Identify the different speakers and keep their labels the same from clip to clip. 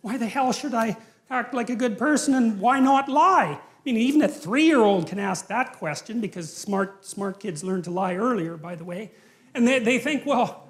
Speaker 1: Why the hell should I act like a good person and why not lie? I mean, even a 3-year-old can ask that question because smart kids learn to lie earlier, by the way. And they think, well,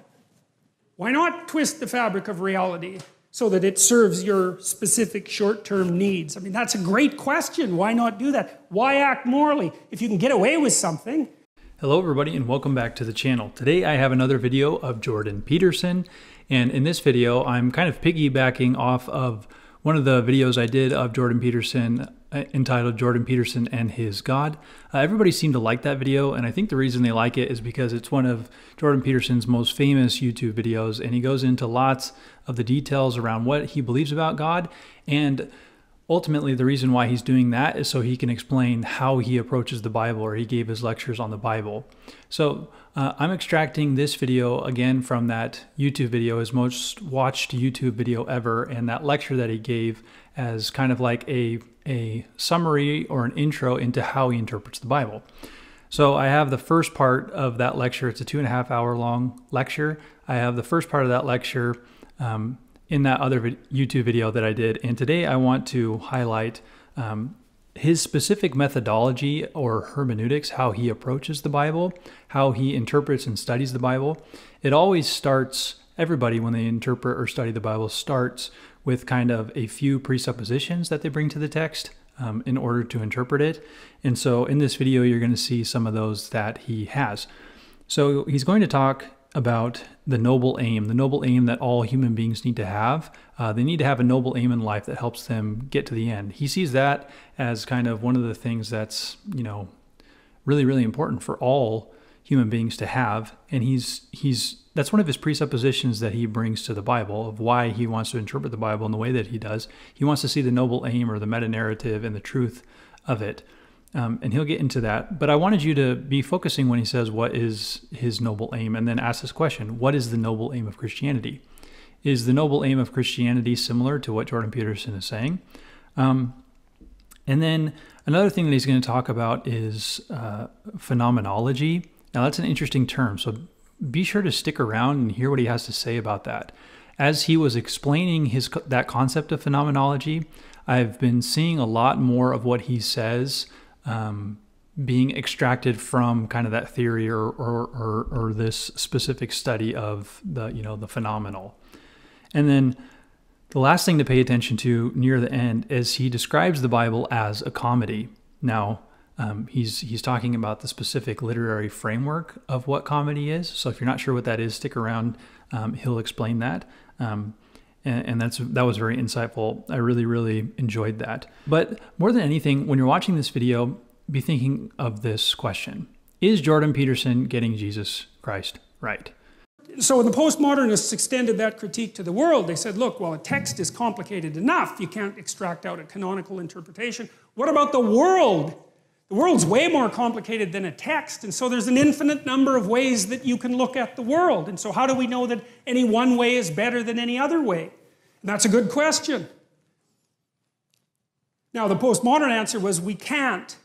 Speaker 1: why not twist the fabric of reality so that it serves your specific short-term needs? I mean, that's a great question. Why not do that? Why act morally if you can get away with something?
Speaker 2: Hello everybody and welcome back to the channel. Today I have another video of Jordan Peterson, and in this video I'm kind of piggybacking off of one of the videos I did of Jordan Peterson entitled Jordan Peterson and His God. Everybody seemed to like that video, and I think the reason they like it is because it's one of Jordan Peterson's most famous YouTube videos, and he goes into lots of the details around what he believes about God, and ultimately, the reason why he's doing that is so he can explain how he approaches the Bible, or he gave his lectures on the Bible. So I'm extracting this video again from that YouTube video, his most watched YouTube video ever, and that lecture that he gave as kind of like a summary or an intro into how he interprets the Bible. So I have the first part of that lecture. It's a 2.5-hour long lecture. I have the first part of that lecture in that other YouTube video that I did. And today I want to highlight his specific methodology or hermeneutics, how he approaches the Bible, how he interprets and studies the Bible. It always starts, everybody when they interpret or study the Bible starts with kind of a few presuppositions that they bring to the text in order to interpret it. And so in this video, you're going to see some of those that he has. So he's going to talk about the noble aim that all human beings need to have. They need to have a noble aim in life that helps them get to the end. He sees that as kind of one of the things that's, really, really important for all human beings to have. And that's one of his presuppositions that he brings to the Bible of why he wants to interpret the Bible in the way that he does. He wants to see the noble aim or the meta-narrative and the truth of it. And he'll get into that. But I wanted you to be focusing when he says, what is his noble aim? And then ask this question, what is the noble aim of Christianity? Is the noble aim of Christianity similar to what Jordan Peterson is saying? And then another thing that he's going to talk about is phenomenology. Now that's an interesting term, so be sure to stick around and hear what he has to say about that. As he was explaining that concept of phenomenology, I've been seeing a lot more of what he says being extracted from kind of that theory or this specific study of the phenomenal. And then the last thing to pay attention to near the end is he describes the Bible as a comedy. Now, he's talking about the specific literary framework of what comedy is. So if you're not sure what that is, stick around. He'll explain that. And that was very insightful. I really, really enjoyed that. But more than anything, when you're watching this video, be thinking of this question. Is Jordan Peterson getting Jesus Christ right?
Speaker 1: So when the postmodernists extended that critique to the world, they said, look, well, a text is complicated enough. You can't extract out a canonical interpretation. What about the world? The world's way more complicated than a text, and so there's an infinite number of ways that you can look at the world. And so how do we know that any one way is better than any other way? And that's a good question. Now, the postmodern answer was we can't.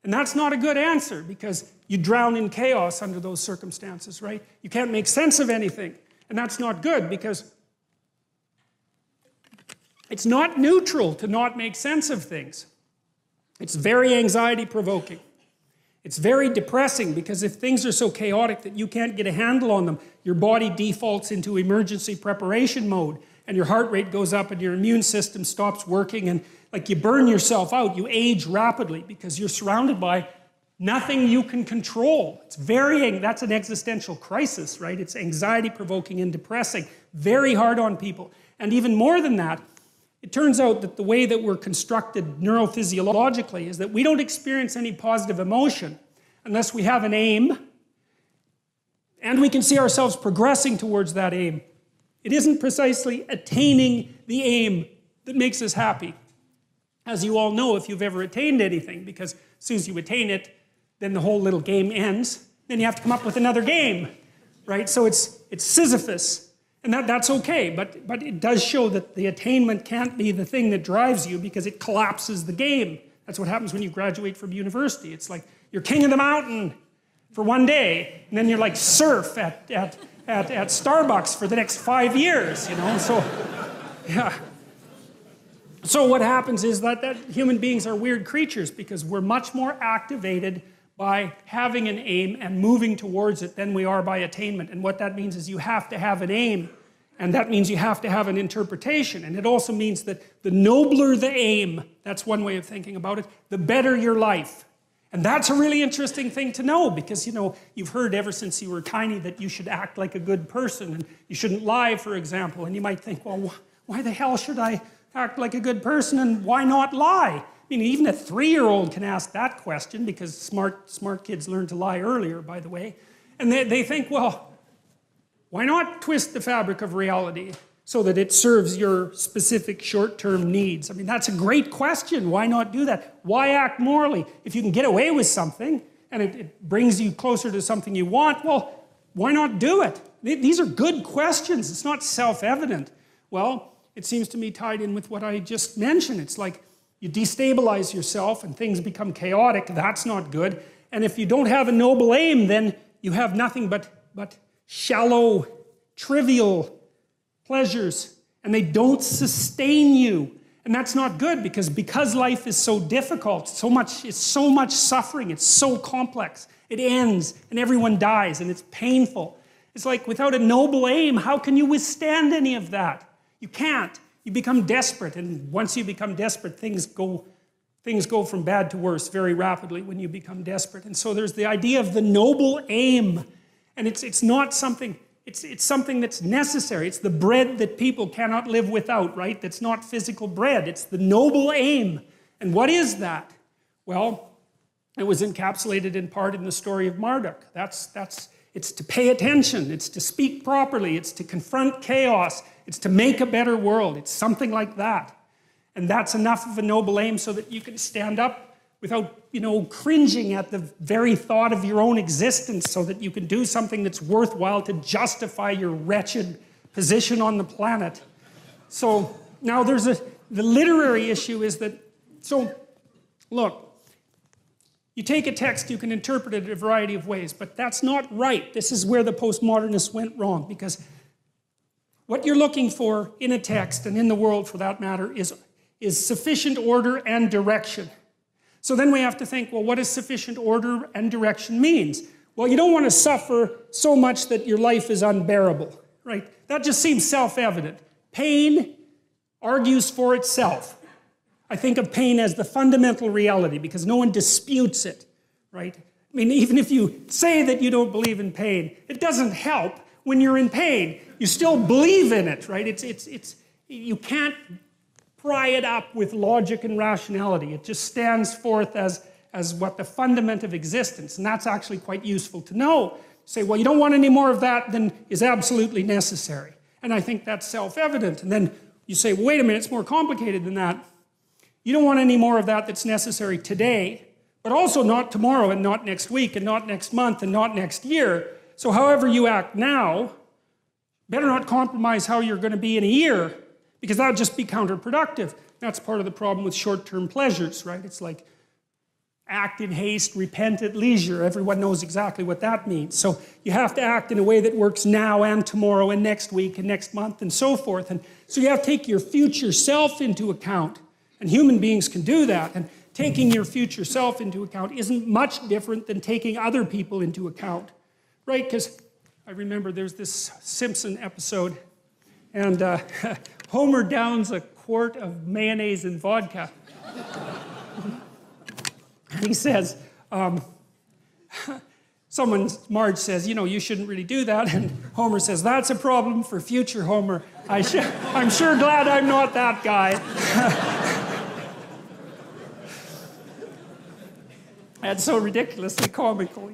Speaker 1: And that's not a good answer because you drown in chaos under those circumstances, right? You can't make sense of anything. And that's not good because it's not neutral to not make sense of things. It's very anxiety-provoking. It's very depressing because if things are so chaotic that you can't get a handle on them, your body defaults into emergency preparation mode and your heart rate goes up and your immune system stops working and like you burn yourself out, you age rapidly because you're surrounded by nothing you can control. That's an existential crisis, right? It's anxiety-provoking and depressing, very hard on people. And even more than that, it turns out that the way that we're constructed neurophysiologically is that we don't experience any positive emotion unless we have an aim and we can see ourselves progressing towards that aim. It isn't precisely attaining the aim that makes us happy. As you all know, if you've ever attained anything, because as soon as you attain it, then the whole little game ends. Then you have to come up with another game, right? So it's Sisyphus. And that's okay, but it does show that the attainment can't be the thing that drives you because it collapses the game. That's what happens when you graduate from university. It's like you're king of the mountain for one day, and then you're like serf at Starbucks for the next 5 years, So Yeah. So what happens is that human beings are weird creatures because we're much more activated by having an aim and moving towards it than we are by attainment. And what that means is you have to have an aim, and that means you have to have an interpretation. And it also means that the nobler the aim, that's one way of thinking about it, the better your life. And that's a really interesting thing to know because, you know, you've heard ever since you were tiny that you should act like a good person and you shouldn't lie, for example. And you might think, well, why the hell should I act like a good person and why not lie? I mean, even a 3-year-old can ask that question because smart kids learn to lie earlier, by the way. And they think, well, why not twist the fabric of reality so that it serves your specific short-term needs? I mean, that's a great question. Why not do that? Why act morally? If you can get away with something and it brings you closer to something you want, well, why not do it? These are good questions. It's not self-evident. Well, it seems to me tied in with what I just mentioned. It's like you destabilize yourself and things become chaotic. That's not good. And if you don't have a noble aim, then you have nothing but shallow, trivial pleasures. And they don't sustain you. And that's not good because life is so difficult, it's so much suffering, it's so complex. It ends and everyone dies and it's painful. It's like without a noble aim, how can you withstand any of that? You can't. You become desperate, and once you become desperate, things go from bad to worse very rapidly when you become desperate. And so there's the idea of the noble aim, and it's not something, it's something that's necessary. It's the bread that people cannot live without, right? That's not physical bread. It's the noble aim. And what is that? Well, it was encapsulated in part in the story of Marduk. It's to pay attention. It's to speak properly. It's to confront chaos. It's to make a better world. It's something like that. And that's enough of a noble aim so that you can stand up without, cringing at the very thought of your own existence, so that you can do something that's worthwhile to justify your wretched position on the planet. So now the literary issue is that, look, you take a text, you can interpret it a variety of ways, but that's not right. This is where the postmodernists went wrong, because what you're looking for in a text, and in the world for that matter, is sufficient order and direction. So then we have to think, well, what does sufficient order and direction means? Well, you don't want to suffer so much that your life is unbearable, right? That just seems self-evident. Pain argues for itself. I think of pain as the fundamental reality because no one disputes it, right? I mean, even if you say that you don't believe in pain, it doesn't help when you're in pain. You still believe in it, right? You can't pry it up with logic and rationality. It just stands forth as what the fundament of existence, and that's actually quite useful to know. Say, well, you don't want any more of that than is absolutely necessary. And I think that's self-evident. And then you say, well, wait a minute, it's more complicated than that. You don't want any more of that that's necessary today, but also not tomorrow and not next week and not next month and not next year. So however you act now, better not compromise how you're going to be in a year, because that would just be counterproductive. That's part of the problem with short-term pleasures, right? It's like act in haste, repent at leisure. Everyone knows exactly what that means. So you have to act in a way that works now and tomorrow and next week and next month and so forth. And so you have to take your future self into account. And human beings can do that. And taking your future self into account isn't much different than taking other people into account, right? Because I remember there's this Simpson episode, and Homer downs a quart of mayonnaise and vodka. He says, Marge says, you shouldn't really do that. And Homer says, that's a problem for future Homer. I'm sure glad I'm not that guy. That's so ridiculously comical,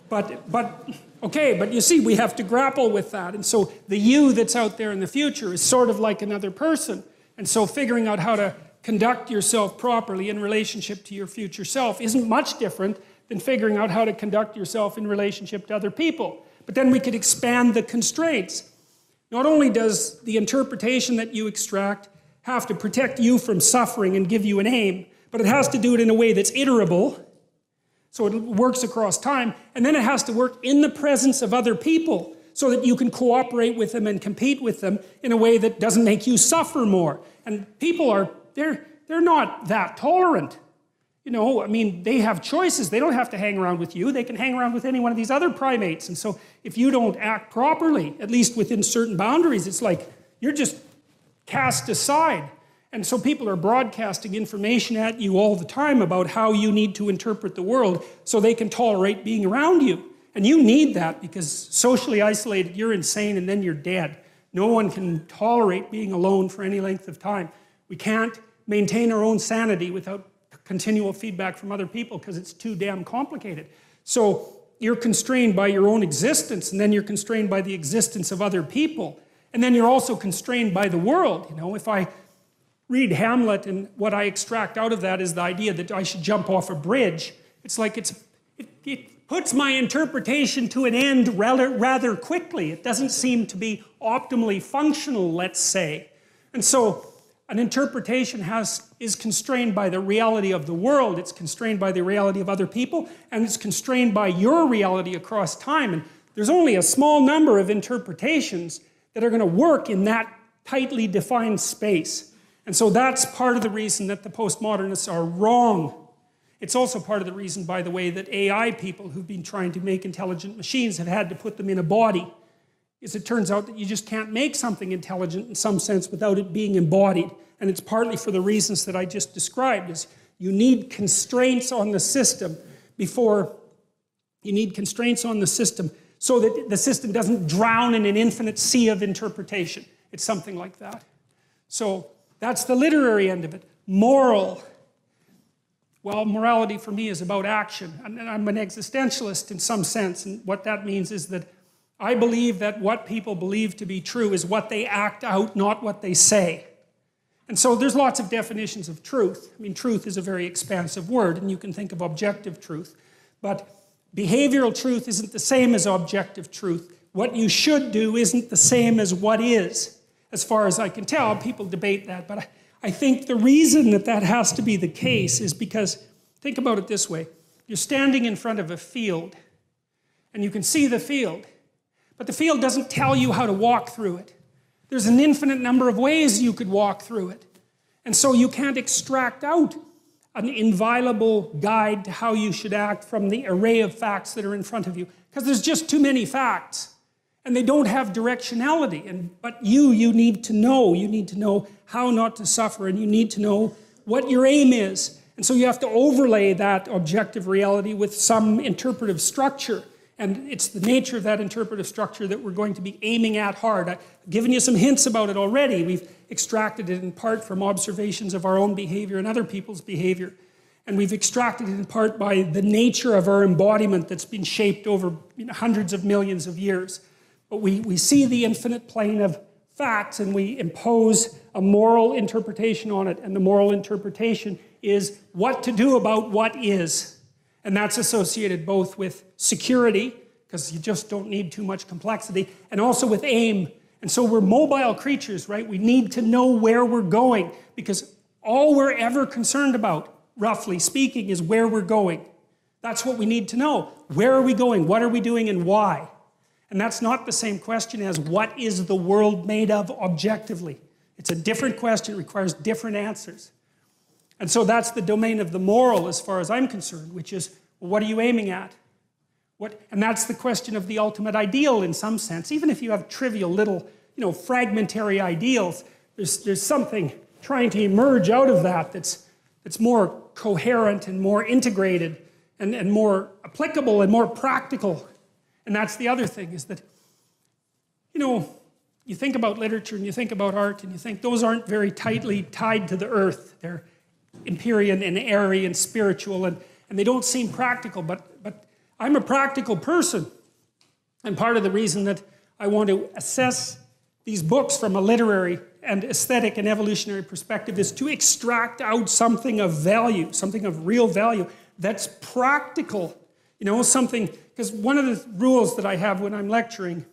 Speaker 1: But you see, we have to grapple with that. And so the you that's out there in the future is sort of like another person. And so figuring out how to conduct yourself properly in relationship to your future self isn't much different than figuring out how to conduct yourself in relationship to other people. But then we could expand the constraints. Not only does the interpretation that you extract have to protect you from suffering and give you an aim, but it has to do it in a way that's iterable, so it works across time, and then it has to work in the presence of other people. so that you can cooperate with them and compete with them in a way that doesn't make you suffer more. And people are, they're not that tolerant. You know, I mean, they have choices. They don't have to hang around with you. They can hang around with any one of these other primates. And so if you don't act properly, at least within certain boundaries, it's like you're just cast aside. And so people are broadcasting information at you all the time about how you need to interpret the world so they can tolerate being around you. And you need that because socially isolated, you're insane and then you're dead. No one can tolerate being alone for any length of time. We can't maintain our own sanity without continual feedback from other people because it's too damn complicated. So you're constrained by your own existence, and then you're constrained by the existence of other people. And then you're also constrained by the world. You know, if I read Hamlet and what I extract out of that is the idea that I should jump off a bridge, it's like it puts my interpretation to an end rather quickly. It doesn't seem to be optimally functional, let's say. And so an interpretation is constrained by the reality of the world, it's constrained by the reality of other people, and it's constrained by your reality across time. And there's only a small number of interpretations that are going to work in that tightly defined space. And so that's part of the reason that the postmodernists are wrong. It's also part of the reason, by the way, that AI people who've been trying to make intelligent machines have had to put them in a body. Because it turns out that you just can't make something intelligent in some sense without it being embodied. And it's partly for the reasons that I just described, is you need constraints on the system before, you need constraints on the system so that the system doesn't drown in an infinite sea of interpretation. It's something like that. So that's the literary end of it. Moral. Well, morality for me is about action. And I'm an existentialist in some sense. And what that means is that I believe that what people believe to be true is what they act out, not what they say. And so there's lots of definitions of truth. I mean, truth is a very expansive word, and you can think of objective truth. But behavioral truth isn't the same as objective truth. What you should do isn't the same as what is. As far as I can tell, people debate that. But I think the reason that that has to be the case is because, think about it this way. You're standing in front of a field, and you can see the field. But the field doesn't tell you how to walk through it. There's an infinite number of ways you could walk through it. And so you can't extract out an inviolable guide to how you should act from the array of facts that are in front of you. Because there's just too many facts. And they don't have directionality. But you need to know. You need to know how not to suffer. And you need to know what your aim is. And so you have to overlay that objective reality with some interpretive structure. And it's the nature of that interpretive structure that we're going to be aiming at hard. I've given you some hints about it already. We've extracted it in part from observations of our own behavior and other people's behavior. And we've extracted it in part by the nature of our embodiment that's been shaped over hundreds of millions of years. But we see the infinite plane of facts and we impose a moral interpretation on it. And the moral interpretation is what to do about what is. And that's associated both with security, because you just don't need too much complexity, and also with aim. And so we're mobile creatures, right? We need to know where we're going, because all we're ever concerned about, roughly speaking, is where we're going. That's what we need to know. Where are we going? What are we doing? And why? And that's not the same question as what is the world made of objectively. It's a different question. It requires different answers. And so that's the domain of the moral as far as I'm concerned, which is, well, what are you aiming at? And that's the question of the ultimate ideal in some sense. Even if you have trivial little, fragmentary ideals, there's something trying to emerge out of that that's more coherent and more integrated and more applicable and more practical. And that's the other thing, is that, you think about literature and you think about art and you think those aren't very tightly tied to the earth. They're Empyrean and airy and spiritual, and they don't seem practical, but I'm a practical person. And part of the reason that I want to assess these books from a literary and aesthetic and evolutionary perspective is to extract out something of value, something of real value that's practical. Something, because one of the rules that I have when I'm lecturing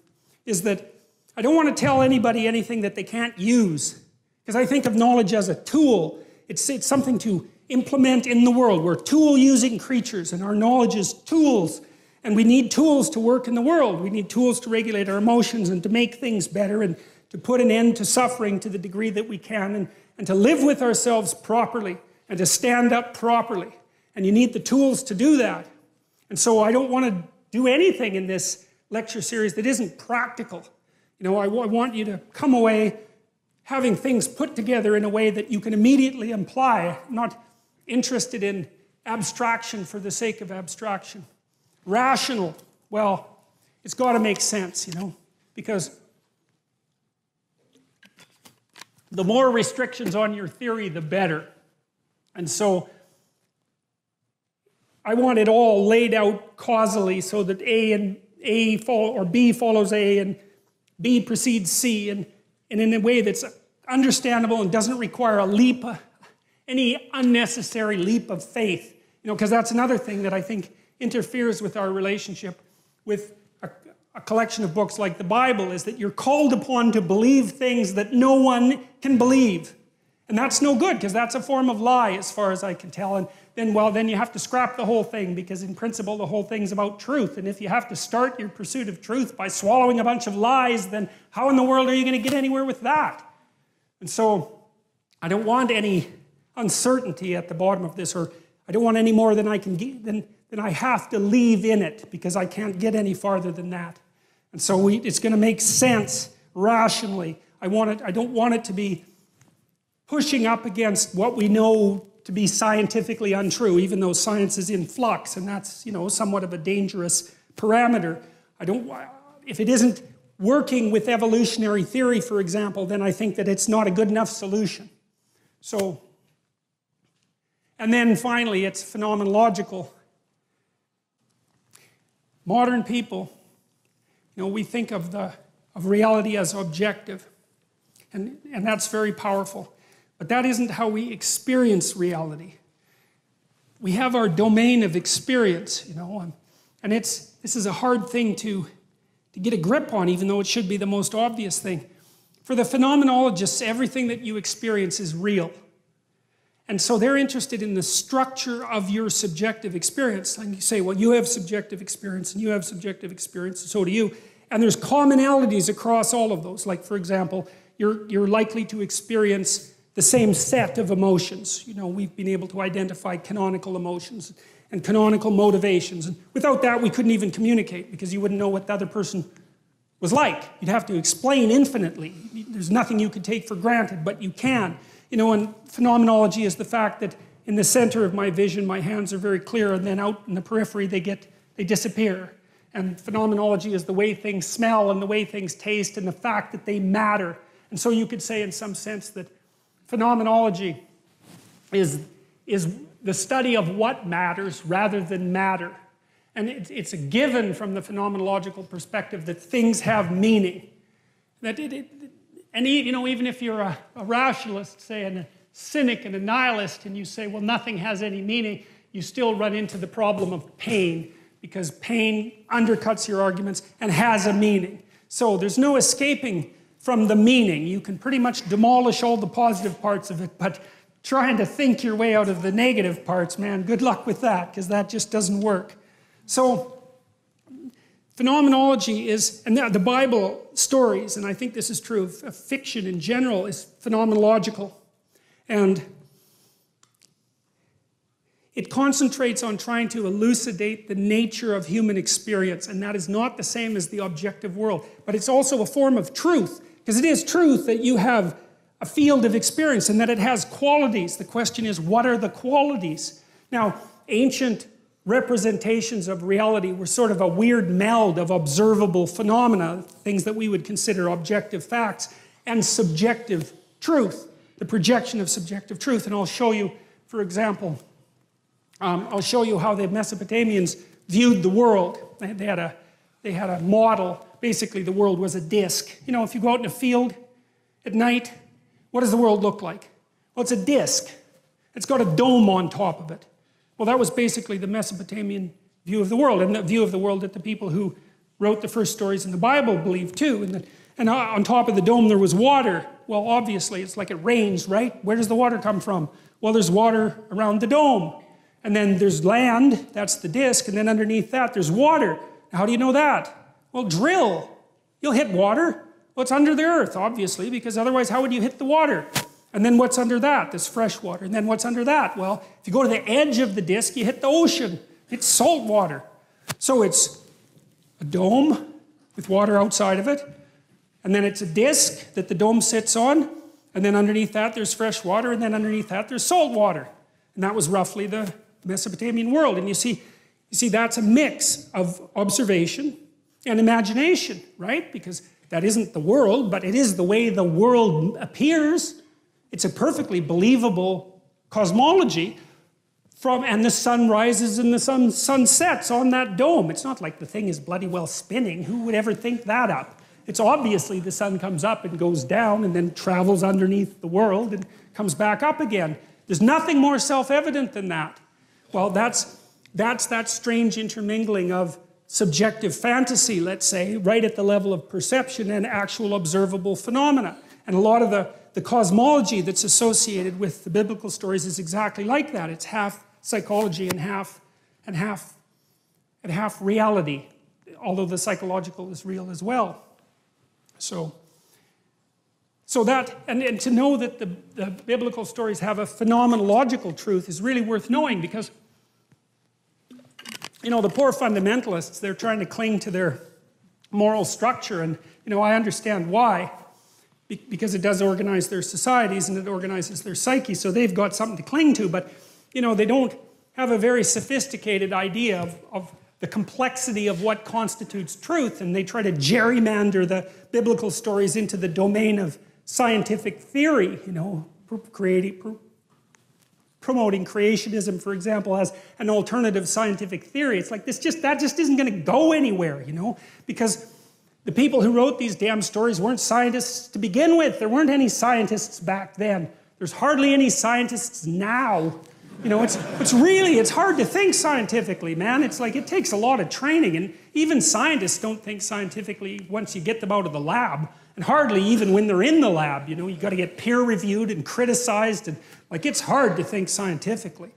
Speaker 1: is that I don't want to tell anybody anything that they can't use, because I think of knowledge as a tool. It's something to implement in the world. We're tool-using creatures, and our knowledge is tools. And we need tools to work in the world. We need tools to regulate our emotions and to make things better and to put an end to suffering to the degree that we can and to live with ourselves properly and to stand up properly. And you need the tools to do that. And so I don't want to do anything in this lecture series that isn't practical. You know, I want you to come away having things put together in a way that you can immediately apply, not interested in abstraction for the sake of abstraction. Rational, well, it's got to make sense, you know, because the more restrictions on your theory, the better. And so I want it all laid out causally so that B follows A and B precedes C and in a way that's understandable and doesn't require any unnecessary leap of faith. You know, because that's another thing that I think interferes with our relationship with a collection of books like the Bible, is that you're called upon to believe things that no one can believe. And that's no good, because that's a form of lie as far as I can tell. And then you have to scrap the whole thing, because in principle the whole thing's about truth. And if you have to start your pursuit of truth by swallowing a bunch of lies, then how in the world are you going to get anywhere with that? And so I don't want any uncertainty at the bottom of this, or I don't want any more than I can get, than I have to leave in it, because I can't get any farther than that. And so it's going to make sense rationally. I don't want it to be pushing up against what we know to be scientifically untrue, even though science is in flux, and that's, you know, somewhat of a dangerous parameter. If it isn't working with evolutionary theory, for example, then I think that it's not a good enough solution. So, and then finally, it's phenomenological. Modern people, you know, we think of reality as objective, and that's very powerful. But that isn't how we experience reality. We have our domain of experience, you know, and this is a hard thing to get a grip on, even though it should be the most obvious thing. For the phenomenologists, everything that you experience is real. And so they're interested in the structure of your subjective experience. And you say, well, you have subjective experience, and you have subjective experience, and so do you. And there's commonalities across all of those. Like, for example, you're likely to experience the same set of emotions. You know, we've been able to identify canonical emotions and canonical motivations. And without that, we couldn't even communicate, because you wouldn't know what the other person was like. You'd have to explain infinitely. There's nothing you could take for granted, but you can. You know, and phenomenology is the fact that in the center of my vision, my hands are very clear, and then out in the periphery, they disappear. And phenomenology is the way things smell and the way things taste and the fact that they matter. And so you could say in some sense that phenomenology is the study of what matters rather than matter. And it's a given from the phenomenological perspective that things have meaning. And you know, even if you're a rationalist, say, and a cynic and a nihilist, and you say, well, nothing has any meaning, you still run into the problem of pain, because pain undercuts your arguments and has a meaning. So there's no escaping from the meaning. You can pretty much demolish all the positive parts of it, but trying to think your way out of the negative parts, man, good luck with that, because that just doesn't work. So phenomenology is, and the Bible stories, and I think this is true of fiction in general, is phenomenological. And it concentrates on trying to elucidate the nature of human experience, and that is not the same as the objective world. But it's also a form of truth, because it is truth that you have a field of experience and that it has qualities. The question is, what are the qualities? Now, ancient representations of reality were sort of a weird meld of observable phenomena, things that we would consider objective facts, and subjective truth, the projection of subjective truth. And I'll show you, for example, I'll show you how the Mesopotamians viewed the world. They had a model. Basically, the world was a disc. You know, if you go out in a field at night, what does the world look like? Well, it's a disc. It's got a dome on top of it. Well, that was basically the Mesopotamian view of the world, and the view of the world that the people who wrote the first stories in the Bible believed too. And on top of the dome there was water. Well, obviously, it's like it rains, right? Where does the water come from? Well, there's water around the dome. And then there's land, that's the disc, and then underneath that there's water. How do you know that? Well, drill. You'll hit water. Well, it's under the earth, obviously, because otherwise how would you hit the water? And then what's under that? There's fresh water. And then what's under that? Well, if you go to the edge of the disc, you hit the ocean. It's salt water. So it's a dome with water outside of it. And then it's a disc that the dome sits on. And then underneath that there's fresh water. And then underneath that there's salt water. And that was roughly the Mesopotamian world. And you see that's a mix of observation and imagination, right? Because that isn't the world, but it is the way the world appears. It's a perfectly believable cosmology. And the sun rises and the sun sets on that dome. It's not like the thing is bloody well spinning. Who would ever think that up? It's obviously the sun comes up and goes down and then travels underneath the world and comes back up again. There's nothing more self-evident than that. Well, that's that strange intermingling of subjective fantasy, let's say, right at the level of perception and actual observable phenomena. And a lot of the cosmology that's associated with the biblical stories is exactly like that. It's half psychology and half reality, although the psychological is real as well. So that, and to know that the biblical stories have a phenomenological truth is really worth knowing, because, you know, the poor fundamentalists, they're trying to cling to their moral structure, and, you know, I understand why. Because it does organize their societies and it organizes their psyche, so they've got something to cling to, but, you know, they don't have a very sophisticated idea of the complexity of what constitutes truth, and they try to gerrymander the biblical stories into the domain of scientific theory, you know, promoting creationism, for example, as an alternative scientific theory. It's like that just isn't going to go anywhere, you know, because the people who wrote these damn stories weren't scientists to begin with. There weren't any scientists back then. There's hardly any scientists now. You know, it's hard to think scientifically, man. It's like it takes a lot of training, and even scientists don't think scientifically once you get them out of the lab, and hardly even when they're in the lab. You know, you got to get peer-reviewed and criticized, and like it's hard to think scientifically.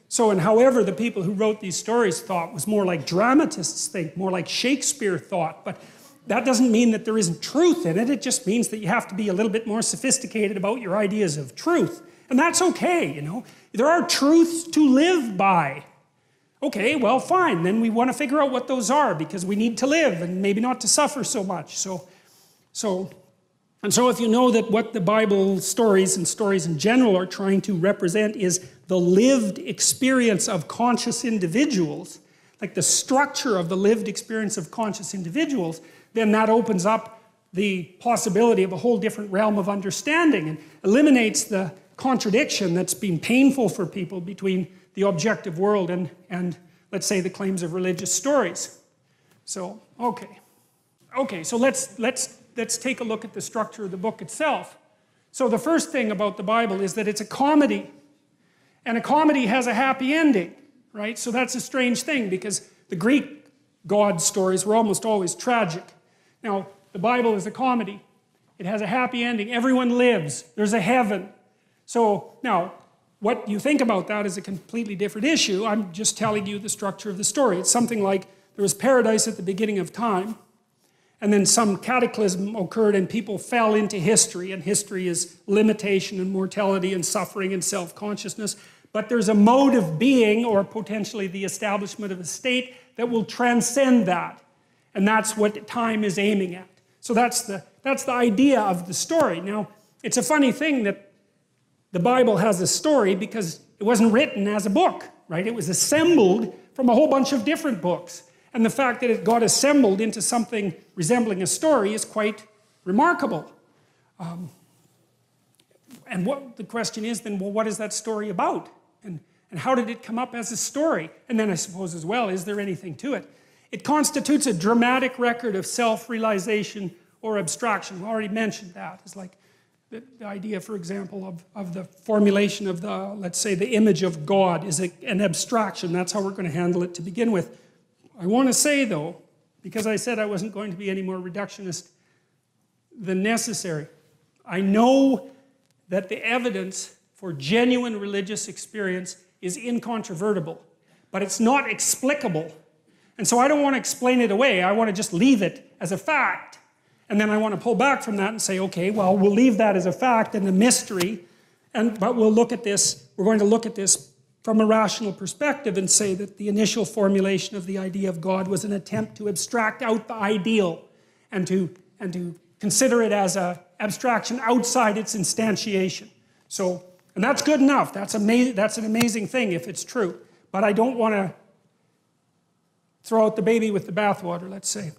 Speaker 1: So, and however the people who wrote these stories thought was more like dramatists think, more like Shakespeare thought, but that doesn't mean that there isn't truth in it. It just means that you have to be a little bit more sophisticated about your ideas of truth. And that's okay, you know. There are truths to live by. Okay, well, fine. Then we want to figure out what those are, because we need to live and maybe not to suffer so much. So if you know that what the Bible stories and stories in general are trying to represent is the lived experience of conscious individuals, like the structure of the lived experience of conscious individuals, then that opens up the possibility of a whole different realm of understanding and eliminates the contradiction that's been painful for people between the objective world and let's say, the claims of religious stories. So, okay, so let's take a look at the structure of the book itself. So the first thing about the Bible is that it's a comedy. And a comedy has a happy ending, right? So that's a strange thing, because the Greek God stories were almost always tragic. Now, the Bible is a comedy. It has a happy ending. Everyone lives. There's a heaven. So, now, what you think about that is a completely different issue. I'm just telling you the structure of the story. It's something like there was paradise at the beginning of time, and then some cataclysm occurred and people fell into history, and history is limitation and mortality and suffering and self-consciousnness. But there's a mode of being, or potentially the establishment of a state, that will transcend that. And that's what time is aiming at. So that's the idea of the story. Now, it's a funny thing that the Bible has a story because it wasn't written as a book, right? It was assembled from a whole bunch of different books. And the fact that it got assembled into something resembling a story is quite remarkable. And what the question is then, well, what is that story about? And how did it come up as a story? And then I suppose as well, is there anything to it? It constitutes a dramatic record of self-realization or abstraction. We already mentioned that. It's like the idea, for example, of the formulation of the, let's say, the image of God is an abstraction. That's how we're going to handle it to begin with. I want to say, though, because I said I wasn't going to be any more reductionist than necessary, I know that the evidence for genuine religious experience is incontrovertible, but it's not explicable. And so I don't want to explain it away. I want to just leave it as a fact. And then I want to pull back from that and say, okay, well, we'll leave that as a fact and a mystery, but we'll look at this, we're going to look at this from a rational perspective and say that the initial formulation of the idea of God was an attempt to abstract out the ideal and to consider it as an abstraction outside its instantiation. So, and that's good enough. That's an amazing thing if it's true. But I don't want to throw out the baby with the bathwater, let's say.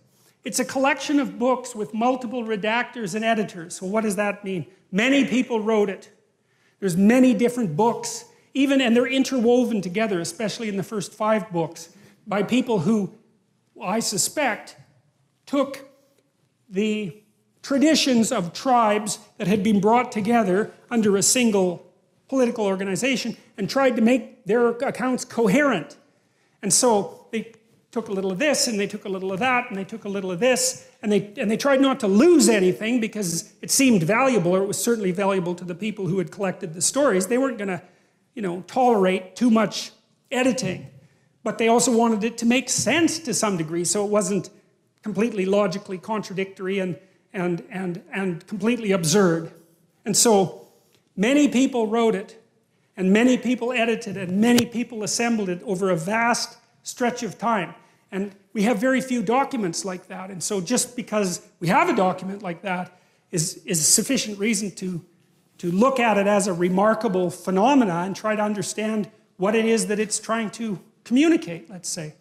Speaker 1: It's a collection of books with multiple redactors and editors. So what does that mean? Many people wrote it. There's many different books, and they're interwoven together, especially in the first 5 books, by people who, I suspect, took the traditions of tribes that had been brought together under a single political organization and tried to make their accounts coherent. And so they took a little of this, and they took a little of that, and they took a little of this, and they tried not to lose anything because it seemed valuable, or it was certainly valuable to the people who had collected the stories. They weren't going to, tolerate too much editing, but they also wanted it to make sense to some degree, so it wasn't completely logically contradictory and completely absurd. And so many people wrote it, and many people edited it, and many people assembled it over a vast stretch of time. And we have very few documents like that. And so just because we have a document like that is sufficient reason to look at it as a remarkable phenomena and try to understand what it is that it's trying to communicate, let's say.